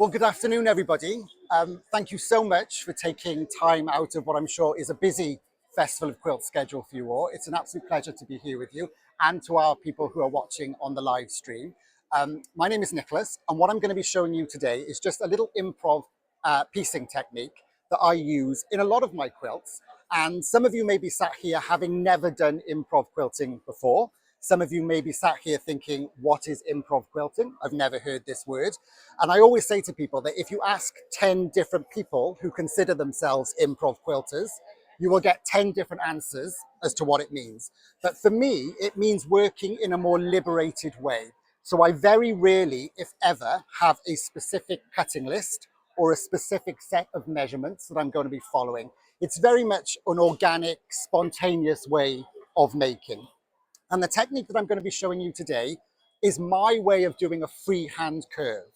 Well, good afternoon, everybody. Thank you so much for taking time out of what I'm sure is a busy Festival of Quilts schedule for you all. It's an absolute pleasure to be here with you and to our people who are watching on the live stream. My name is Nicholas, and what I'm going to be showing you today is just a little improv piecing technique that I use in a lot of my quilts. And some of you may be sat here having never done improv quilting before. Some of you may be sat here thinking, what is improv quilting? I've never heard this word. And I always say to people that if you ask 10 different people who consider themselves improv quilters, you will get 10 different answers as to what it means. But for me, it means working in a more liberated way. So I very rarely, if ever, have a specific cutting list or a specific set of measurements that I'm going to be following. It's very much an organic, spontaneous way of making. And the technique that I'm going to be showing you today is my way of doing a freehand curve.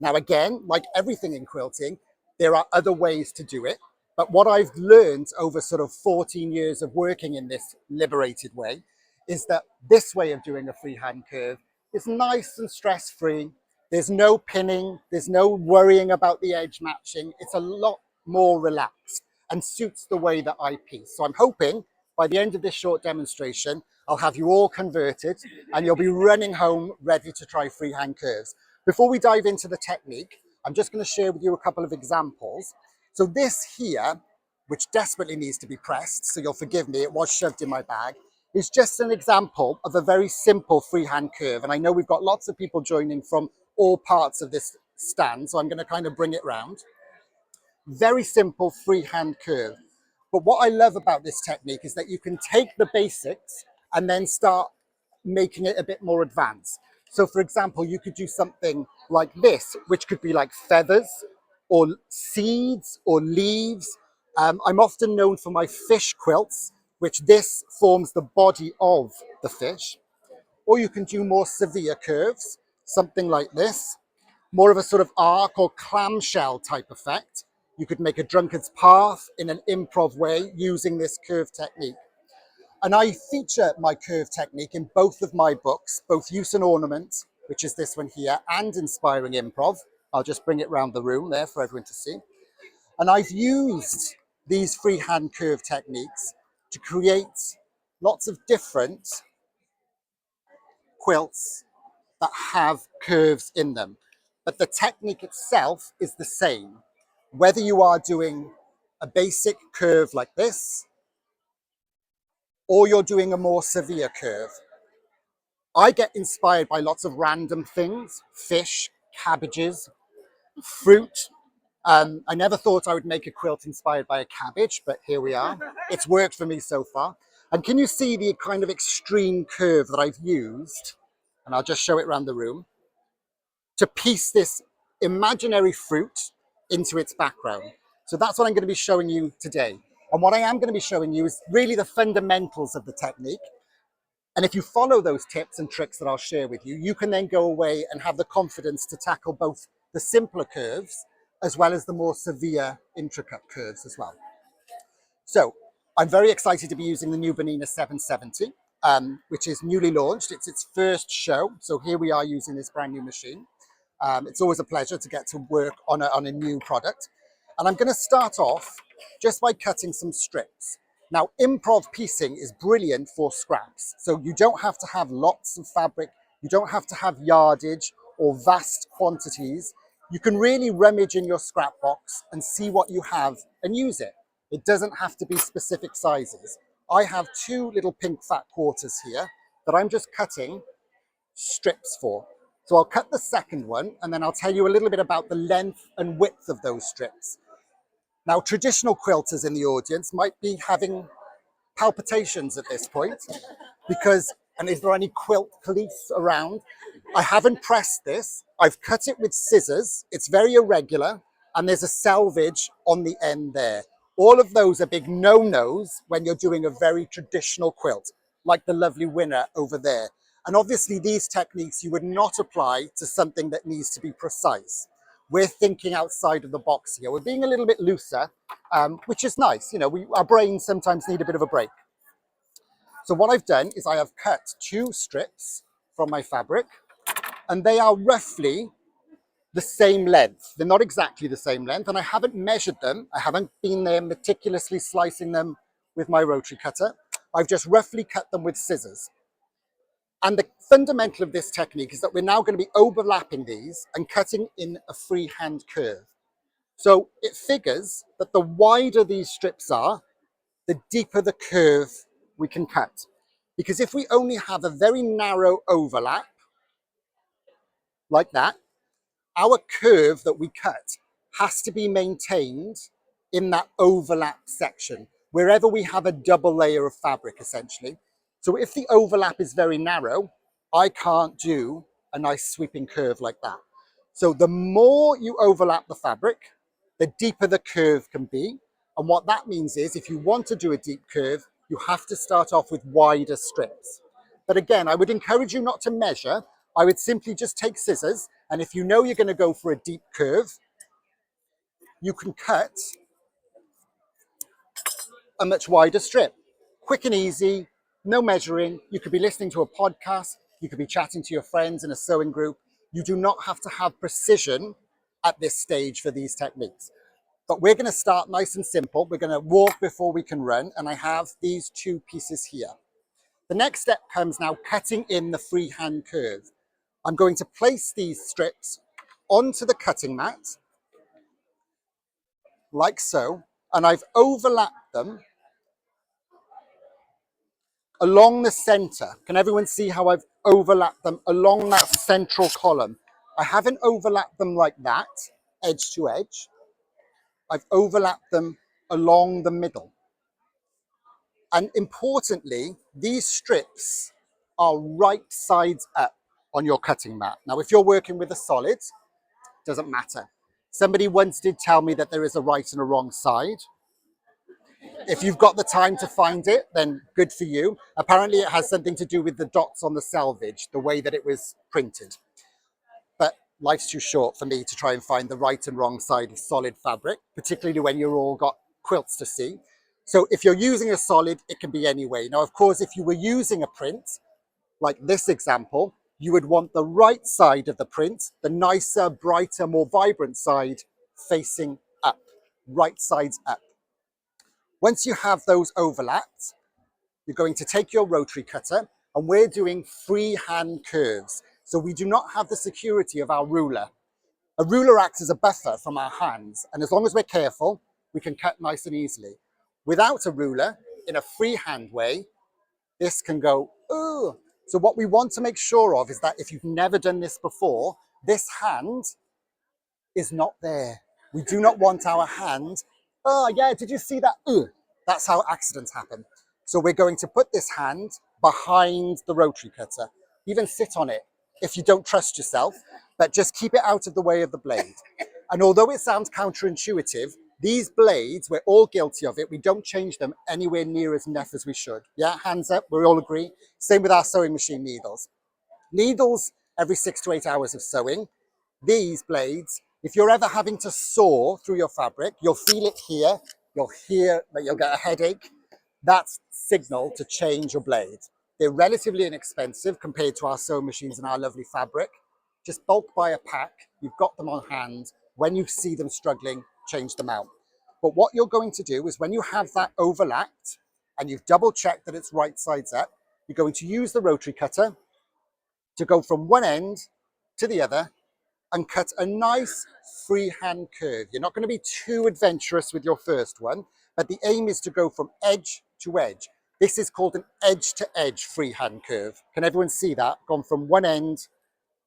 Now, again, like everything in quilting, there are other ways to do it. But what I've learned over sort of 14 years of working in this liberated way is that this way of doing a freehand curve is nice and stress-free. There's no pinning, there's no worrying about the edge matching. It's a lot more relaxed and suits the way that I piece. So I'm hoping by the end of this short demonstration, I'll have you all converted and you'll be running home ready to try freehand curves. Before we dive into the technique, I'm just going to share with you a couple of examples. So this here, which desperately needs to be pressed, so you'll forgive me, it was shoved in my bag, is just an example of a very simple freehand curve. And I know we've got lots of people joining from all parts of this stand, so I'm going to kind of bring it round. Very simple freehand curve. But what I love about this technique is that you can take the basics and then start making it a bit more advanced. So for example, you could do something like this, which could be like feathers or seeds or leaves. I'm often known for my fish quilts, which this forms the body of the fish. Or you can do more severe curves, something like this, more of a sort of arc or clamshell type effect. You could make a drunkard's path in an improv way using this curve technique. And I feature my curve technique in both of my books, both Use and Ornament, which is this one here, and Inspiring Improv. I'll just bring it around the room there for everyone to see. And I've used these freehand curve techniques to create lots of different quilts that have curves in them. But the technique itself is the same. Whether you are doing a basic curve like this, or you're doing a more severe curve. I get inspired by lots of random things, fish, cabbages, fruit. I never thought I would make a quilt inspired by a cabbage, but here we are. It's worked for me so far. And can you see the kind of extreme curve that I've used? And I'll just show it around the room to piece this imaginary fruit into its background. So that's what I'm going to be showing you today. And what I am going to be showing you is really the fundamentals of the technique. And if you follow those tips and tricks that I'll share with you, you can then go away and have the confidence to tackle both the simpler curves as well as the more severe intricate curves as well. So I'm very excited to be using the new Bernina 770, which is newly launched. It's its first show. So here we are using this brand new machine. It's always a pleasure to get to work on a new product. And I'm going to start off just by cutting some strips. Now, improv piecing is brilliant for scraps. So you don't have to have lots of fabric. You don't have to have yardage or vast quantities. You can really rummage in your scrap box and see what you have and use it. It doesn't have to be specific sizes. I have two little pink fat quarters here that I'm just cutting strips for. So I'll cut the second one and then I'll tell you a little bit about the length and width of those strips. Now, traditional quilters in the audience might be having palpitations at this point because, and is there any quilt police around? I haven't pressed this. I've cut it with scissors. It's very irregular and there's a selvage on the end there. All of those are big no-nos when you're doing a very traditional quilt, like the lovely winner over there. And obviously these techniques you would not apply to something that needs to be precise. We're thinking outside of the box here. We're being a little bit looser, which is nice. You know, our brains sometimes need a bit of a break. So what I've done is I have cut two strips from my fabric, and they are roughly the same length. They're not exactly the same length, and I haven't measured them. I haven't been there meticulously slicing them with my rotary cutter. I've just roughly cut them with scissors. And the fundamental of this technique is that we're now going to be overlapping these and cutting in a freehand curve. So it figures that the wider these strips are, the deeper the curve we can cut. Because if we only have a very narrow overlap, like that, our curve that we cut has to be maintained in that overlap section, wherever we have a double layer of fabric, essentially. So if the overlap is very narrow, I can't do a nice sweeping curve like that. So the more you overlap the fabric, the deeper the curve can be. And what that means is if you want to do a deep curve, you have to start off with wider strips. But again, I would encourage you not to measure. I would simply just take scissors, and if you know you're going to go for a deep curve, you can cut a much wider strip. Quick and easy, no measuring. You could be listening to a podcast, you could be chatting to your friends in a sewing group. You do not have to have precision at this stage for these techniques. But we're going to start nice and simple. We're going to walk before we can run, and I have these two pieces here. The next step comes now cutting in the freehand curve. I'm going to place these strips onto the cutting mat, like so, and I've overlapped them along the center. Can everyone see how I've overlapped them along that central column? I haven't overlapped them like that, edge to edge. I've overlapped them along the middle. And importantly, these strips are right sides up on your cutting mat. Now, if you're working with a solid, doesn't matter. Somebody once did tell me that there is a right and a wrong side. If you've got the time to find it, then good for you. Apparently it has something to do with the dots on the selvage, the way that it was printed. But life's too short for me to try and find the right and wrong side of solid fabric, particularly when you've all got quilts to see. So if you're using a solid, it can be any way. Now, of course, if you were using a print, like this example, you would want the right side of the print, the nicer, brighter, more vibrant side facing up, right sides up. Once you have those overlapped, you're going to take your rotary cutter, and we're doing freehand curves. So we do not have the security of our ruler. A ruler acts as a buffer from our hands, and as long as we're careful, we can cut nice and easily. Without a ruler, in a freehand way, this can go, ooh. So what we want to make sure of is that if you've never done this before, this hand is not there. We do not want our hand, oh yeah, did you see that? That's how accidents happen. So we're going to put this hand behind the rotary cutter. Even sit on it if you don't trust yourself, but just keep it out of the way of the blade. And although it sounds counterintuitive, these blades, we're all guilty of it. We don't change them anywhere near as enough as we should. Yeah, hands up, we all agree. Same with our sewing machine needles. Needles every 6 to 8 hours of sewing. These blades, if you're ever having to saw through your fabric, you'll feel it here. You'll hear that you'll get a headache. That's signal to change your blade. They're relatively inexpensive compared to our sewing machines and our lovely fabric. Just bulk buy a pack. You've got them on hand. When you see them struggling, change them out. But what you're going to do is when you have that overlapped and you've double checked that it's right sides up, you're going to use the rotary cutter to go from one end to the other and cut a nice freehand curve. You're not going to be too adventurous with your first one, but the aim is to go from edge to edge. This is called an edge-to-edge freehand curve. Can everyone see that? Gone from one end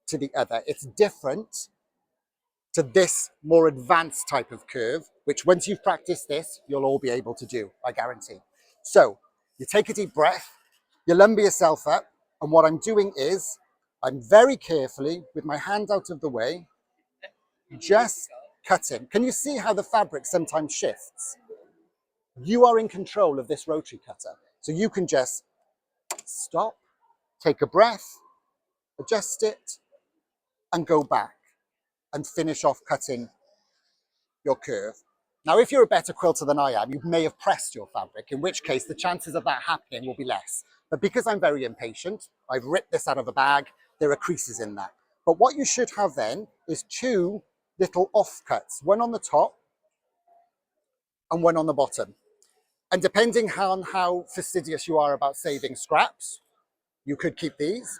to the other. It's different to this more advanced type of curve, which once you've practiced this, you'll all be able to do, I guarantee. So you take a deep breath, you lumber yourself up, and what I'm doing is I'm very carefully, with my hand out of the way, just cutting. Can you see how the fabric sometimes shifts? You are in control of this rotary cutter. So you can just stop, take a breath, adjust it, and go back and finish off cutting your curve. Now, if you're a better quilter than I am, you may have pressed your fabric, in which case the chances of that happening will be less. But because I'm very impatient, I've ripped this out of a bag, there are creases in that. But what you should have then is two little offcuts, one on the top and one on the bottom. And depending on how fastidious you are about saving scraps, you could keep these.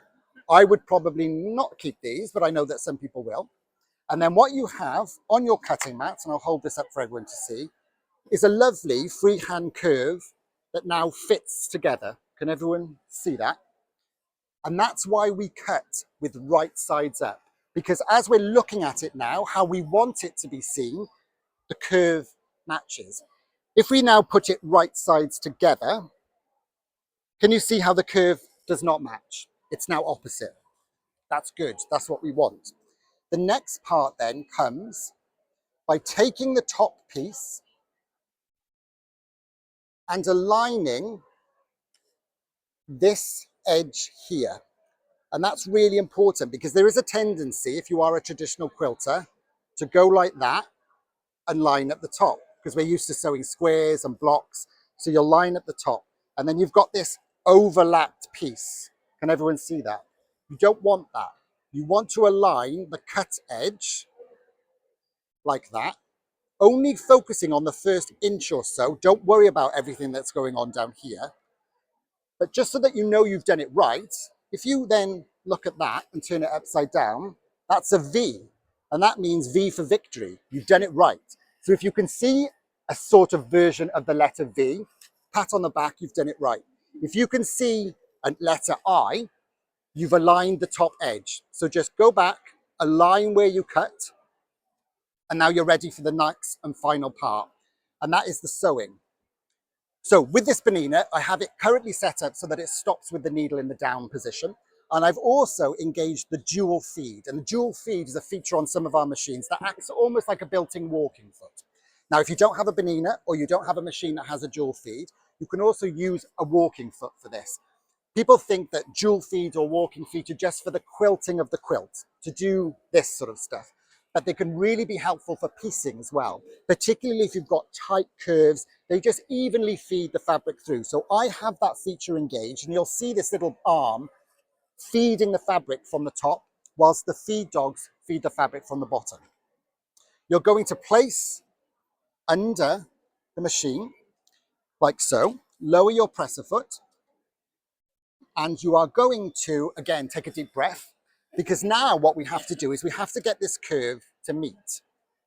I would probably not keep these, but I know that some people will. And then what you have on your cutting mat, and I'll hold this up for everyone to see, is a lovely freehand curve that now fits together. Can everyone see that? And that's why we cut with right sides up, because as we're looking at it now, how we want it to be seen, the curve matches. If we now put it right sides together, can you see how the curve does not match? It's now opposite. That's good. That's what we want. The next part then comes by taking the top piece and aligning this edge here. And that's really important because there is a tendency, if you are a traditional quilter, to go like that and line at the top because we're used to sewing squares and blocks. So you'll line at the top and then you've got this overlapped piece. Can everyone see that? You don't want that. You want to align the cut edge like that, only focusing on the first inch or so. Don't worry about everything that's going on down here. But just so that you know you've done it right, if you then look at that and turn it upside down, that's a V. And that means V for victory. You've done it right. So if you can see a sort of version of the letter V, pat on the back, you've done it right. If you can see a letter I, you've aligned the top edge. So just go back, align where you cut, and now you're ready for the next and final part. And that is the sewing. So with this Bonina, I have it currently set up so that it stops with the needle in the down position. And I've also engaged the dual feed. And the dual feed is a feature on some of our machines that acts almost like a built-in walking foot. Now, if you don't have a Bonina or you don't have a machine that has a dual feed, you can also use a walking foot for this. People think that dual feed or walking feet are just for the quilting of the quilt, to do this sort of stuff. But they can really be helpful for piecing as well, particularly if you've got tight curves. They just evenly feed the fabric through. So I have that feature engaged, and you'll see this little arm feeding the fabric from the top, whilst the feed dogs feed the fabric from the bottom. You're going to place under the machine, like so, lower your presser foot, and you are going to, again, take a deep breath, because now what we have to do is we have to get this curve to meet.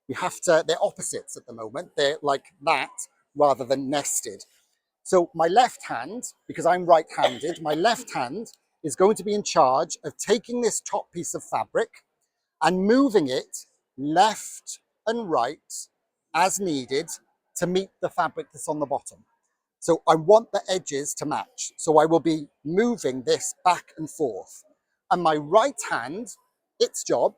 We have to, they're opposites at the moment. They're like that rather than nested. So my left hand, because I'm right-handed, my left hand is going to be in charge of taking this top piece of fabric and moving it left and right as needed to meet the fabric that's on the bottom. So I want the edges to match. So I will be moving this back and forth. And my right hand, its job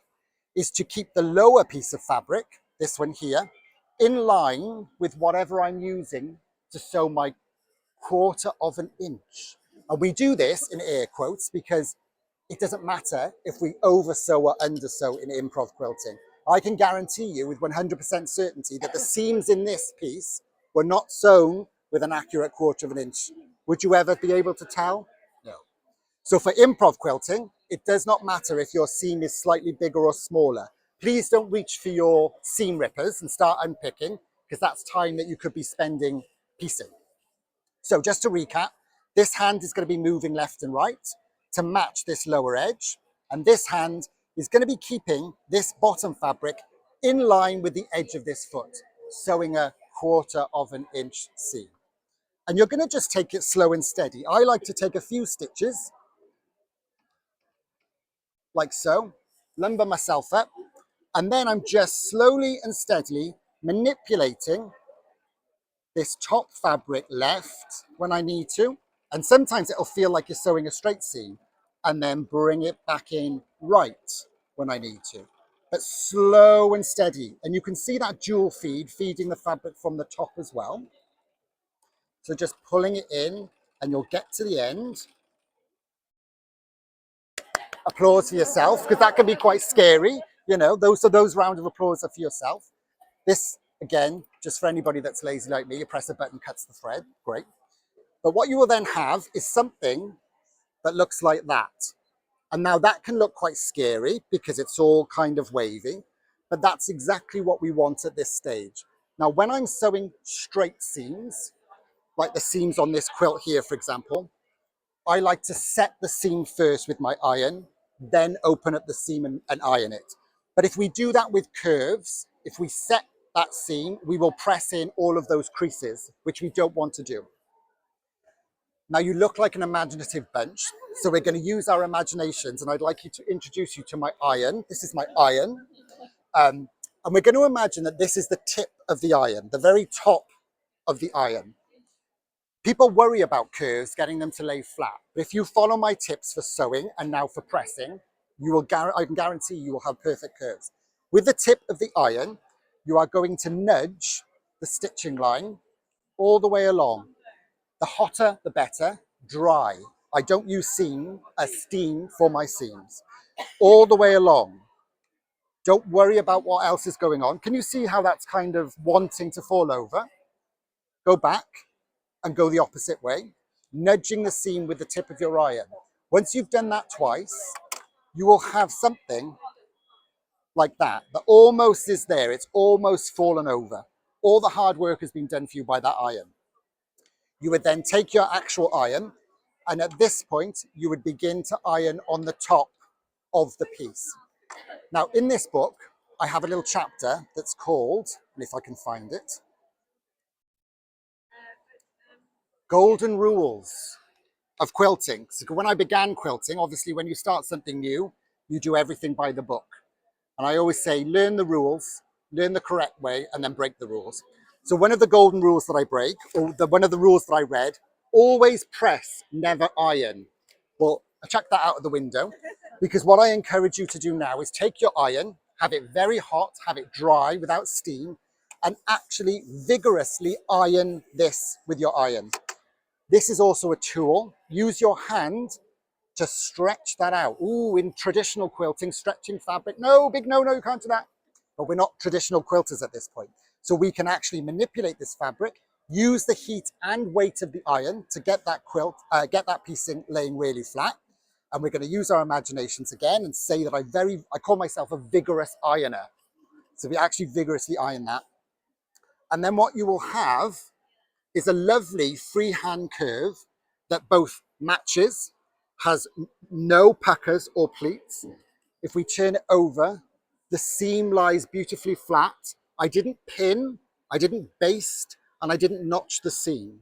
is to keep the lower piece of fabric, this one here, in line with whatever I'm using to sew my 1/4 of an inch. And we do this in air quotes because it doesn't matter if we over sew or under sew in improv quilting. I can guarantee you with 100% certainty that the seams in this piece were not sewn with an accurate 1/4 of an inch. Would you ever be able to tell? No. So for improv quilting, it does not matter if your seam is slightly bigger or smaller. Please don't reach for your seam rippers and start unpicking, because that's time that you could be spending piecing. So just to recap, this hand is going to be moving left and right to match this lower edge. And this hand is going to be keeping this bottom fabric in line with the edge of this foot, sewing a 1/4 of an inch seam. And you're going to just take it slow and steady. I like to take a few stitches, like so, lumber myself up, and then I'm just slowly and steadily manipulating this top fabric left when I need to. And sometimes it'll feel like you're sewing a straight seam, and then bring it back in right when I need to. But slow and steady. And you can see that dual feed feeding the fabric from the top as well. So just pulling it in, and you'll get to the end. Applause for yourself, because that can be quite scary. You know, those round of applause are for yourself. This, again, just for anybody that's lazy like me, you press a button, cuts the thread, great. But what you will then have is something that looks like that. And now that can look quite scary because it's all kind of wavy. but that's exactly what we want at this stage. Now, when I'm sewing straight seams, like the seams on this quilt here, for example, I like to set the seam first with my iron, then open up the seam and iron it. But if we do that with curves, if we set that seam, we will press in all of those creases, which we don't want to do. Now you look like an imaginative bunch, so we're going to use our imaginations, and I'd like you to introduce you to my iron. This is my iron. And we're going to imagine that this is the tip of the iron, the very top of the iron. People worry about curves, getting them to lay flat. But if you follow my tips for sewing and now for pressing, I can guarantee you will have perfect curves. With the tip of the iron, you are going to nudge the stitching line all the way along. The hotter, the better, dry. I don't use steam for my seams. All the way along. Don't worry about what else is going on. Can you see how that's kind of wanting to fall over? Go back and go the opposite way, nudging the seam with the tip of your iron. Once you've done that twice, you will have something like that almost is there. It's almost fallen over. All the hard work has been done for you by that iron. You would then take your actual iron, and at this point, you would begin to iron on the top of the piece. Now, in this book, I have a little chapter that's called, and if I can find it, Golden Rules of Quilting. So when I began quilting, obviously when you start something new, you do everything by the book. And I always say, learn the rules, learn the correct way, and then break the rules. So one of the golden rules that I break, or one of the rules that I read, always press, never iron. Well, I chucked that out of the window, because what I encourage you to do now is take your iron, have it very hot, have it dry without steam, and actually vigorously iron this with your iron. This is also a tool. Use your hand to stretch that out. Ooh, in traditional quilting, stretching fabric. No, big no, you can't do that. But we're not traditional quilters at this point. So we can actually manipulate this fabric, use the heat and weight of the iron to get that get that piece laying really flat. And we're going to use our imaginations again and say that I call myself a vigorous ironer. So we actually vigorously iron that. And then what you will have is a lovely freehand curve that both matches, has no puckers or pleats. If we turn it over, the seam lies beautifully flat. I didn't pin, I didn't baste, and I didn't notch the seam.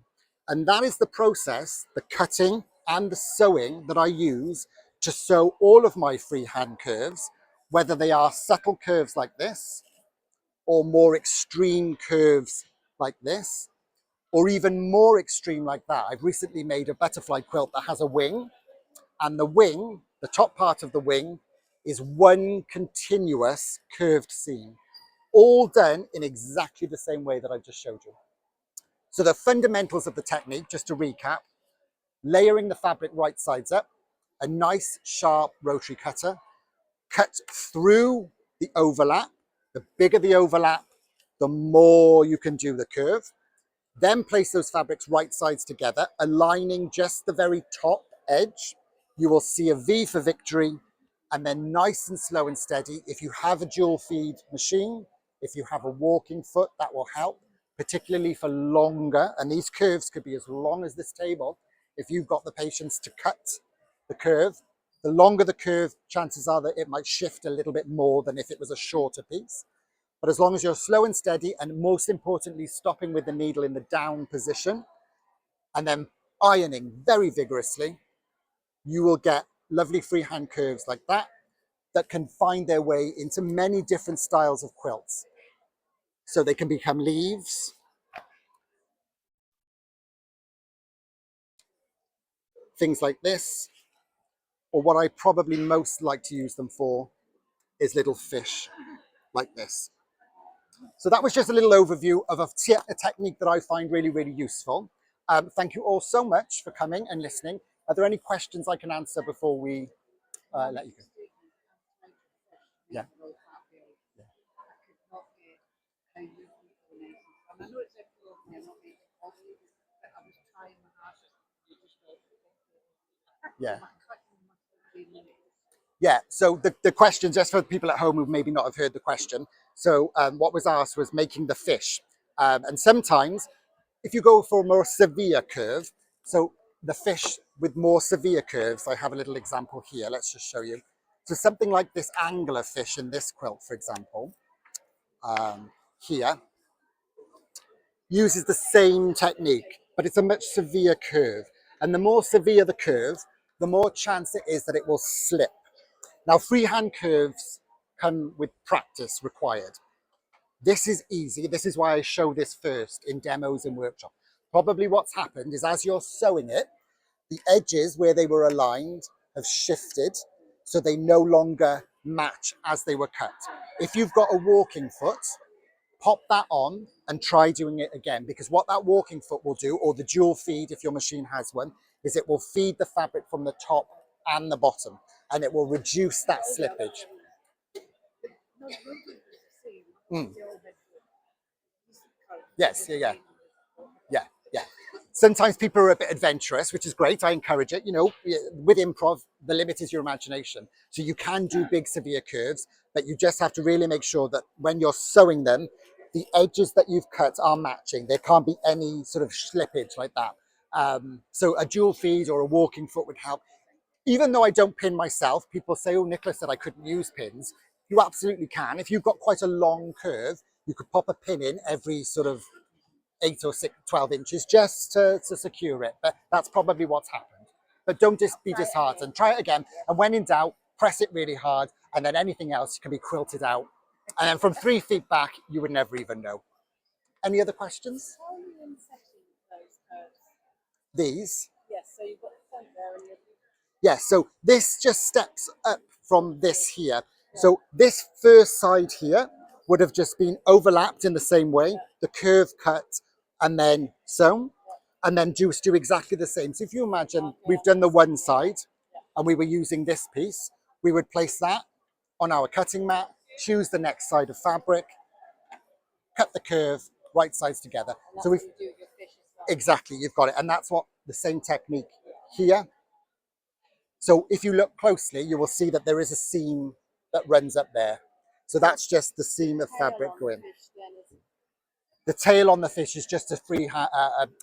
And that is the process, the cutting and the sewing that I use to sew all of my freehand curves, whether they are subtle curves like this, or more extreme curves like this, or even more extreme like that. I've recently made a butterfly quilt that has a wing, and the wing, the top part of the wing, is one continuous curved seam, all done in exactly the same way that I just showed you. So the fundamentals of the technique, just to recap: layering the fabric right sides up, a nice sharp rotary cutter, cut through the overlap. The bigger the overlap, the more you can do the curve. Then place those fabrics right sides together, aligning just the very top edge. You will see a V for victory, and then nice and slow and steady. If you have a dual feed machine, if you have a walking foot, that will help, particularly for longer. And these curves could be as long as this table. If you've got the patience to cut the curve, the longer the curve, chances are that it might shift a little bit more than if it was a shorter piece. But as long as you're slow and steady, and most importantly, stopping with the needle in the down position, and then ironing very vigorously, you will get lovely freehand curves like that, that can find their way into many different styles of quilts. So they can become leaves, things like this, or what I probably most like to use them for is little fish like this. So that was just a little overview of a technique that I find really, really useful. Thank you all so much for coming and listening. Are there any questions I can answer before we let you go? Yeah. Yeah. Yeah, so the question, just for people at home who maybe not have heard the question, so what was asked was making the fish. And sometimes if you go for a more severe curve, so the fish with more severe curves, I have a little example here, let's just show you. So something like this angler fish in this quilt, for example, here, uses the same technique, but it's a much severe curve. And the more severe the curve, the more chance it is that it will slip. Now, freehand curves come with practice required. This is easy. This is why I show this first in demos and workshops. Probably what's happened is as you're sewing it, the edges where they were aligned have shifted, so they no longer match as they were cut. If you've got a walking foot, pop that on and try doing it again, because what that walking foot will do, or the dual feed if your machine has one, is it will feed the fabric from the top and the bottom, and it will reduce that slippage. Mm. Yes, yeah. Sometimes people are a bit adventurous, which is great. I encourage it. You know, with improv, the limit is your imagination. So you can do big, severe curves, but you just have to really make sure that when you're sewing them, the edges that you've cut are matching. There can't be any sort of slippage like that. So a dual feed or a walking foot would help. Even though I don't pin myself, people say, oh, Nicholas said I couldn't use pins. You absolutely can. If you've got quite a long curve, you could pop a pin in every sort of 8 or 12 inches just to secure it. But that's probably what's happened. But don't just be disheartened. Try it again. And when in doubt, press it really hard. And then anything else can be quilted out. And then from 3 feet back, you would never even know. Any other questions? How are you insetting those curves? These? Yes, so you've got the front there and Yes, so this just steps up from this here. So this first side here would have just been overlapped in the same way, the curve cut and then sewn, and then just do exactly the same. So if you imagine we've done the one side and we were using this piece, we would place that on our cutting mat, choose the next side of fabric, cut the curve, right sides together. So we've exactly, you've got it. And that's what the same technique here. So if you look closely, you will see that there is a seam that runs up there. So that's just the seam of fabric going. The tail on the fish is just an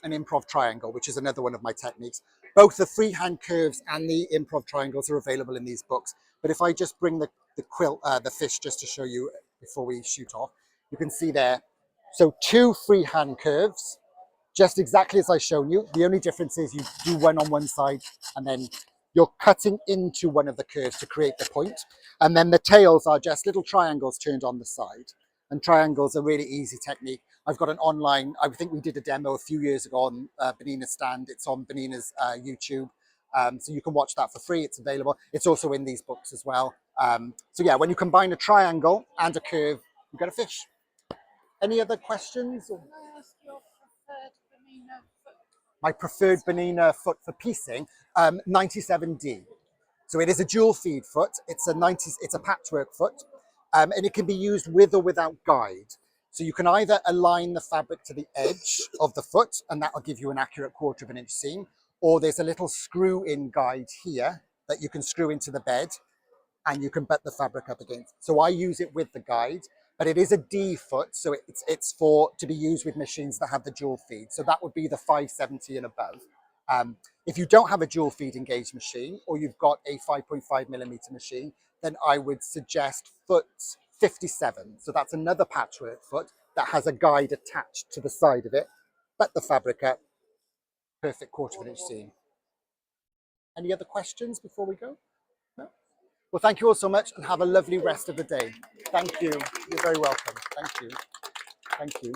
improv triangle, which is another one of my techniques. Both the freehand curves and the improv triangles are available in these books. But if I just bring the fish just to show you before we shoot off, you can see there. So 2 freehand curves, just exactly as I've shown you. The only difference is you do one on one side and then you're cutting into one of the curves to create the point. And then the tails are just little triangles turned on the side. And triangles are really easy technique. I've got an online, I think we did a demo a few years ago on Benina's stand. It's on Benina's YouTube. So you can watch that for free. It's available. It's also in these books as well. So yeah, when you combine a triangle and a curve, you get a fish. Any other questions? Can I ask your preferred Benina foot? My preferred Benina foot for piecing, 97D. So it is a dual feed foot. It's a patchwork foot, and it can be used with or without guide. So you can either align the fabric to the edge of the foot, and that will give you an accurate 1/4 of an inch seam, or there's a little screw-in guide here that you can screw into the bed, and you can butt the fabric up against. So I use it with the guide, but it is a D foot, so it's for to be used with machines that have the dual feed. So that would be the 570 and above. If you don't have a dual feed engaged machine, or you've got a 5.5mm machine, then I would suggest foot 57. So that's another patchwork foot that has a guide attached to the side of it. Butt the fabric up, perfect 1/4 of an inch seam. Any other questions before we go? No? Well, thank you all so much and have a lovely rest of the day. Thank you. You're very welcome. Thank you. Thank you.